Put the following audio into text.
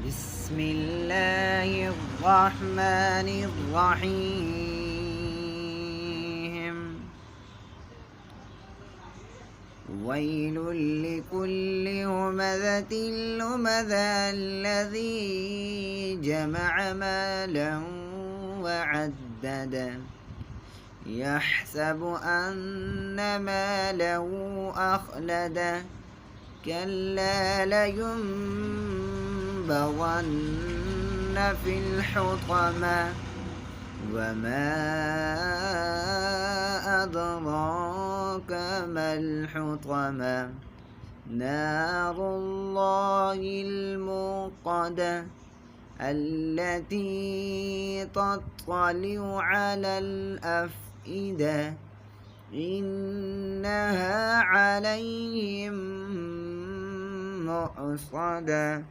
بسم الله الرحمن الرحيم. ويل لكل همزة لمزة الذي جمع مالا وعدده يحسب أن ماله أخلده كلا لينبذن في الحطمة وما أدراك ما الحطمة نار الله الموقدة التي تطلع على الأفئدة إنها عليهم مؤصدة